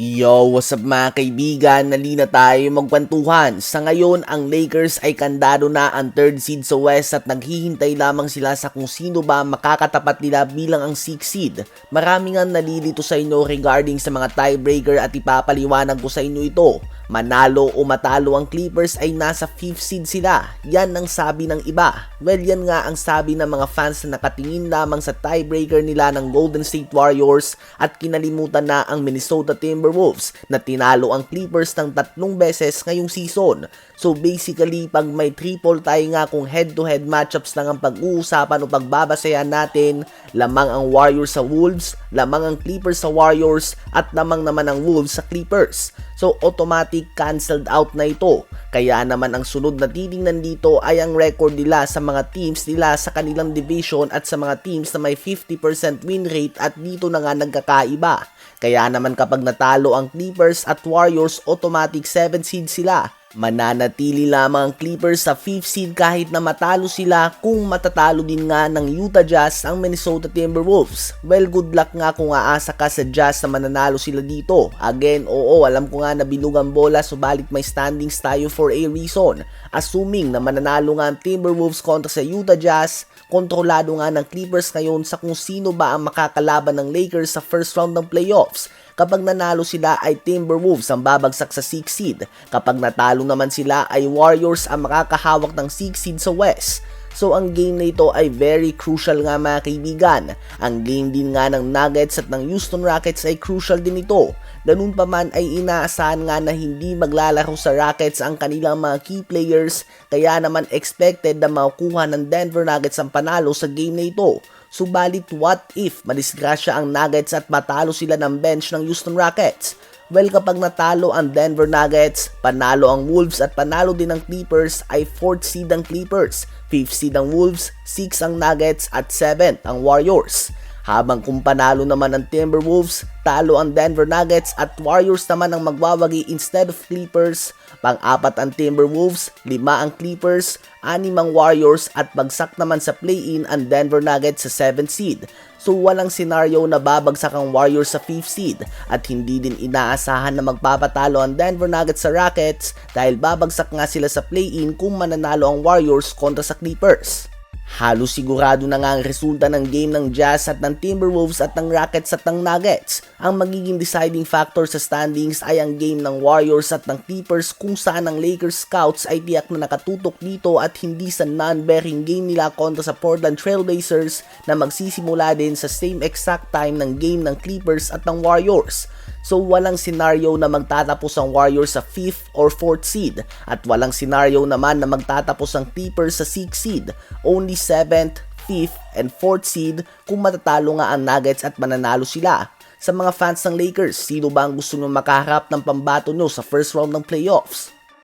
Yo, what's up mga kaibigan? Nalina tayo magkwentuhan. Sa ngayon, ang Lakers ay kandado na ang third seed sa West at naghihintay lamang sila sa kung sino ba makakatapat nila bilang ang 6th seed. Marami nga nalilito sa inyo regarding sa mga tiebreaker at ipapaliwanag ko sa inyo ito. Manalo o matalo ang Clippers ay nasa 5th seed sila. Yan ang sabi ng iba. Well, yan nga ang sabi ng mga fans na nakatingin lamang sa tiebreaker nila ng Golden State Warriors at kinalimutan na ang Minnesota Timberwolves na tinalo ang Clippers ng 3 beses ngayong season. So basically, pag may triple tayo nga kung head-to-head matchups lang ang pag-uusapan o pagbabasehan natin, lamang ang Warriors sa Wolves, lamang ang Clippers sa Warriors, at lamang naman ang Wolves sa Clippers. So automatic canceled out na ito. Kaya naman ang sunod na titingnan dito ay ang record nila sa mga teams nila sa kanilang division at sa mga teams na may 50% win rate at dito na nga nagkakaiba. Kaya naman kapag natalo ang Clippers at Warriors, automatic 7th seed sila. Mananatili lamang ang Clippers sa 5th seed kahit na matalo sila kung matatalo din nga ng Utah Jazz ang Minnesota Timberwolves. Well, good luck nga kung aasa ka sa Jazz na mananalo sila dito. Again, oo, alam ko nga na bilog ang bola subalit may standings tayo for a reason. Assuming na mananalo nga ang Timberwolves kontra sa Utah Jazz, kontrolado nga ng Clippers ngayon sa kung sino ba ang makakalaban ng Lakers sa first round ng playoffs. Kapag nanalo sila ay Timberwolves ang babagsak sa 6th seed. Kapag natalo naman sila ay Warriors ang makakahawak ng 6th seed sa West. So ang game na ito ay very crucial nga mga kaibigan. Ang game din nga ng Nuggets at ng Houston Rockets ay crucial din ito. Ganun pa man ay inaasahan nga na hindi maglalaro sa Rockets ang kanilang mga key players, kaya naman expected na makukuha ng Denver Nuggets ang panalo sa game na ito. Subalit what if madisgrasya ang Nuggets at matalo sila ng bench ng Houston Rockets? Well, kapag natalo ang Denver Nuggets, panalo ang Wolves at panalo din ang Clippers ay 4th seed ang Clippers, 5th seed ang Wolves, 6th ang Nuggets at 7th ang Warriors. Habang kung panalo naman ang Timberwolves, talo ang Denver Nuggets at Warriors naman ang magwawagi instead of Clippers. Pang-4 ang Timberwolves, 5 ang Clippers, 6 ang Warriors at bagsak naman sa play-in ang Denver Nuggets sa 7th seed. So walang senaryo na babagsak ang Warriors sa 5th seed at hindi din inaasahan na magpapatalo ang Denver Nuggets sa Rockets dahil babagsak nga sila sa play-in kung mananalo ang Warriors kontra sa Clippers. Halos sigurado na nga ang resulta ng game ng Jazz at ng Timberwolves at ng Rockets at ng Nuggets. Ang magiging deciding factor sa standings ay ang game ng Warriors at ng Clippers kung saan ang Lakers scouts ay tiyak na nakatutok dito at hindi sa non-bearing game nila kontra sa Portland Trail Blazers na magsisimula din sa same exact time ng game ng Clippers at ng Warriors. So walang senaryo na magtatapos ang Warriors sa 5th or 4th seed at walang senaryo naman na magtatapos ang Clippers sa 6th seed. Only 7th, 5th, and 4th seed kung matatalo nga ang Nuggets at mananalo sila. Sa mga fans ng Lakers, sino ba ang gusto nyo makaharap ng pambato nyo sa first round ng playoffs?